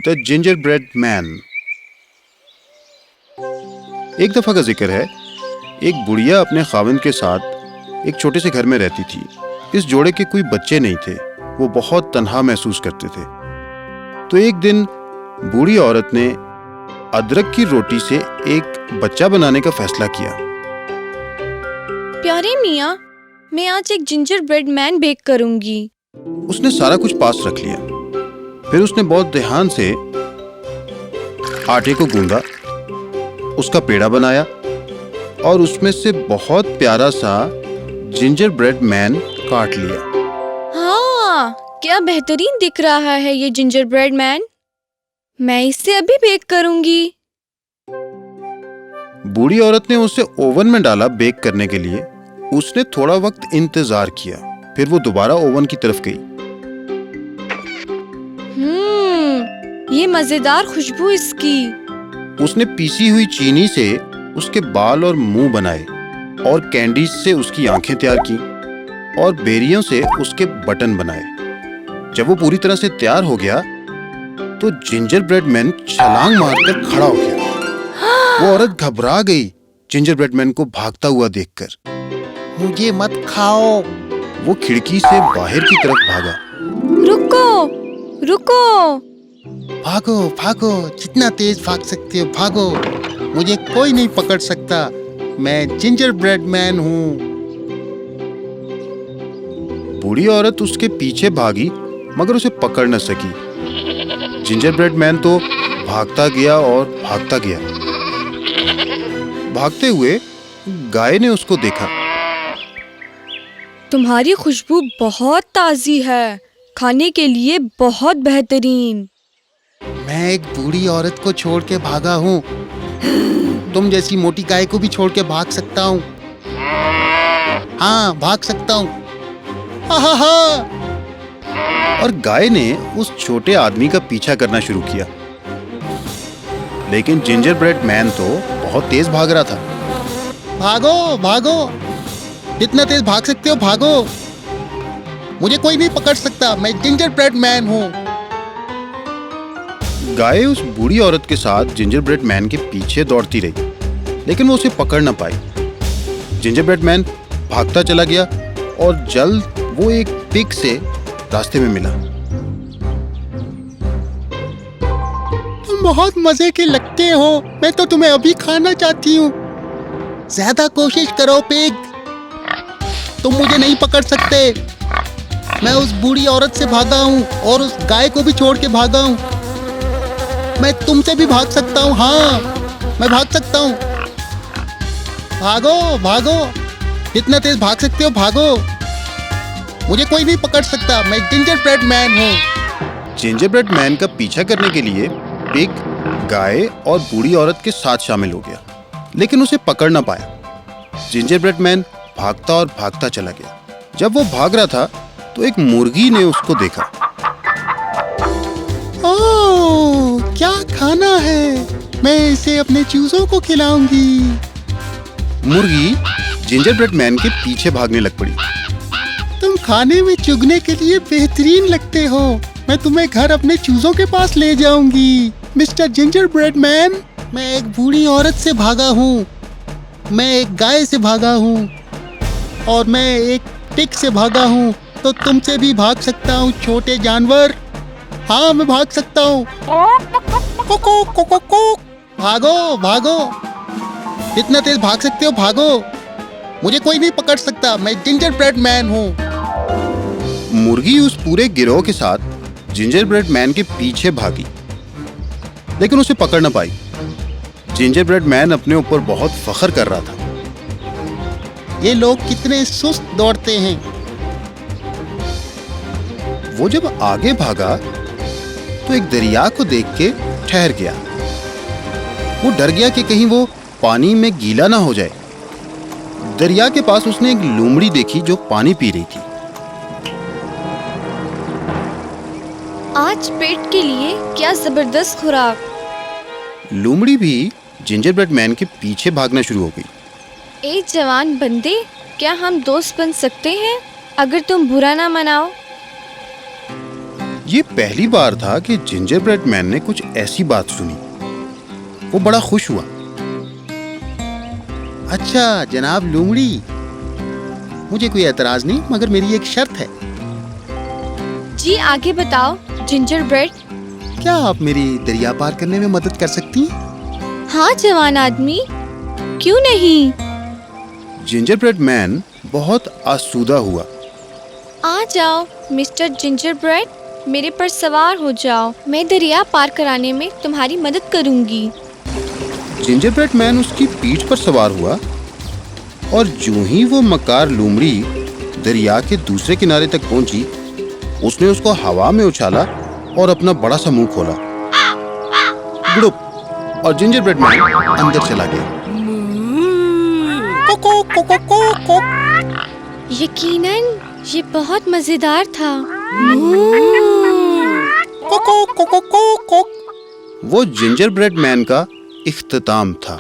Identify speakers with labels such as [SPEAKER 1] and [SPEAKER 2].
[SPEAKER 1] The gingerbread man. एक दफा का जिक्र है, एक बुढ़िया अपने खाविंद के साथ एक छोटे से घर में रहती थी। इस जोड़े के कोई बच्चे नहीं थे, वो बहुत तन्हा महसूस करते थे। तो एक दिन बूढ़ी औरत ने अदरक की रोटी से एक बच्चा बनाने का फैसला किया।
[SPEAKER 2] प्यारे मियाँ, मैं आज एक जिंजर ब्रेड मैन बेक करूंगी।
[SPEAKER 1] उसने सारा कुछ पास रख लिया। फिर उसने बहुत ध्यान से आटे को गूंदा, उसका पेड़ा बनाया और उसमें से बहुत प्यारा सा जिंजर ब्रेड मैन काट लिया।
[SPEAKER 2] हाँ, क्या बेहतरीन दिख रहा है ये जिंजर ब्रेड मैन। मैं इसे अभी बेक करूंगी।
[SPEAKER 1] बूढ़ी औरत ने उसे ओवन में डाला बेक करने के लिए। उसने थोड़ा वक्त इंतजार किया, फिर वो दोबारा ओवन की तरफ गई।
[SPEAKER 2] ये मजेदार खुशबू इसकी।
[SPEAKER 1] उसने पीसी हुई चीनी से उसके बाल और मुंह बनाए और कैंडीज से उसकी आंखें तैयार की और बेरियों से उसके बटन बनाए। जब वो पूरी तरह से तैयार हो गया तो जिंजर ब्रेड मैन छलांग मारकर खड़ा हो गया। वो औरत घबरा गई जिंजर ब्रेड मैन को भागता हुआ देखकर।
[SPEAKER 3] मुझे मत खाओ।
[SPEAKER 1] वो खिड़की से बाहर की तरफ भागा।
[SPEAKER 2] रुको, रुको।
[SPEAKER 3] भागो भागो, जितना तेज भाग सकते हो भागो। मुझे कोई नहीं पकड़ सकता, मैं जिंजर ब्रेड मैन हूँ।
[SPEAKER 1] बूढ़ी औरत उसके पीछे भागी मगर उसे पकड़ न सकी। जिंजर ब्रेड मैन तो भागता गया और भागता गया। भागते हुए गाय ने उसको देखा।
[SPEAKER 2] तुम्हारी खुशबू बहुत ताजी है, खाने के लिए बहुत बेहतरीन।
[SPEAKER 3] मैं एक बूढ़ी औरत को छोड़ के भागा हूँ। तुम जैसी मोटी गाय को भी छोड़ के भाग सकता हूँ। हाँ, भाग सकता हूँ।
[SPEAKER 1] और गाय ने उस छोटे आदमी का पीछा करना शुरू किया। लेकिन जिंजर ब्रेड मैन तो बहुत तेज भाग रहा था।
[SPEAKER 3] भागो भागो, जितना तेज भाग सकते हो भागो। मुझे कोई नहीं पकड़ सकता, मैं जिंजर ब्रेड मैन हूँ।
[SPEAKER 1] गाय उस बूढ़ी औरत के साथ जिंजर ब्रेड मैन के पीछे दौड़ती रही, लेकिन वो उसे पकड़ न पाई। जिंजर ब्रेड मैन भागता चला गया और जल्द वो एक पिग से रास्ते में मिला।
[SPEAKER 3] तुम बहुत मजे के लगते हो, मैं तो तुम्हें अभी खाना चाहती हूँ। ज्यादा कोशिश करो पिग, तुम मुझे नहीं पकड़ सकते। मैं उस बूढ़ी औरत से भागा हूँ और उस गाय को भी छोड़ के भागा हूँ। मैं तुमसे भी भाग सकता हूँ। हाँ, मैं भाग सकता हूँ। भागो भागो, जितना तेज भाग सकते हो भागो। मुझे कोई नहीं पकड़ सकता, मैं जिंजर ब्रेड मैन हूँ।
[SPEAKER 1] जिंजर ब्रेड मैन का पीछा करने के लिए पिग, गाय और बूढ़ी औरत के साथ शामिल हो गया, लेकिन उसे पकड़ ना पाया। जिंजर ब्रेड मैन भागता और भागता चला गया। जब वो भाग रहा था तो एक मुर्गी ने उसको देखा।
[SPEAKER 3] ओह, क्या खाना है, मैं इसे अपने चूजों को खिलाऊंगी।
[SPEAKER 1] मुर्गी जिंजर ब्रेड मैन के पीछे भागने लग पड़ी।
[SPEAKER 3] तुम खाने में चुगने के लिए बेहतरीन लगते हो, मैं तुम्हें घर अपने चूजों के पास ले जाऊंगी। मिस्टर जिंजर ब्रेड मैन, मैं एक बूढ़ी औरत से भागा हूँ, मैं एक गाय से भागा हूँ और मैं एक पिग से भागा हूँ। तो तुमसे भी भाग सकता हूँ छोटे जानवर। हाँ, मैं भाग सकता हूँ। कोको कोको को। भागो भागो, जितना तेज भाग सकते हो भागो। मुझे कोई नहीं पकड़ सकता, मैं जिंजर ब्रेड मैन हूँ।
[SPEAKER 1] मुर्गी उस पूरे गिरोह के साथ जिंजर ब्रेड मैन के पीछे भागी, लेकिन उसे पकड़ न पाई। जिंजर ब्रेड मैन अपने ऊपर बहुत फख्र कर रहा था।
[SPEAKER 3] ये लोग कितने सुस्त दौड़ते हैं।
[SPEAKER 1] वो जब आगे भागा तो एक दरिया को देख के ठहर गया। वो डर गया कि कहीं वो पानी में गीला ना हो जाए। दरिया के पास उसने एक लोमड़ी देखी जो पानी पी रही थी।
[SPEAKER 2] आज पेट के लिए क्या जबरदस्त खुराक।
[SPEAKER 1] लोमड़ी भी जिंजर ब्रेड मैन के पीछे भागना शुरू हो गई।
[SPEAKER 2] ए जवान बंदे, क्या हम दोस्त बन सकते हैं अगर तुम बुरा ना मनाओ?
[SPEAKER 1] ये पहली बार था कि जिंजर ब्रेड मैन ने कुछ ऐसी बात सुनी। वो बड़ा खुश हुआ।
[SPEAKER 3] अच्छा जनाब लोमड़ी, मुझे कोई एतराज नहीं, मगर मेरी एक शर्त है।
[SPEAKER 2] जी आगे बताओ जिंजर ब्रेड।
[SPEAKER 3] क्या आप मेरी दरिया पार करने में मदद कर सकती हैं?
[SPEAKER 2] हाँ जवान आदमी, क्यों नहीं।
[SPEAKER 1] जिंजर ब्रेड मैन बहुत आसूदा हुआ।
[SPEAKER 2] आ जाओ मिस्टर जिंजर ब्रेड, मेरे पर सवार हो जाओ। मैं दरिया पार कराने में तुम्हारी मदद करूंगी।
[SPEAKER 1] जिंजर ब्रेड मैन उसकी पीठ पर सवार हुआ और जो ही वो मकार लोमड़ी दरिया के दूसरे किनारे तक पहुंची, उसने उसको हवा में उछाला और अपना बड़ा सा मुंह खोला। गुड़ुप, और जिंजर ब्रेड मैन अंदर चला गया।
[SPEAKER 2] यकीनन ये बहुत मजेदार था।
[SPEAKER 1] वो जिंजर ब्रेड मैन का इख्तिताम था।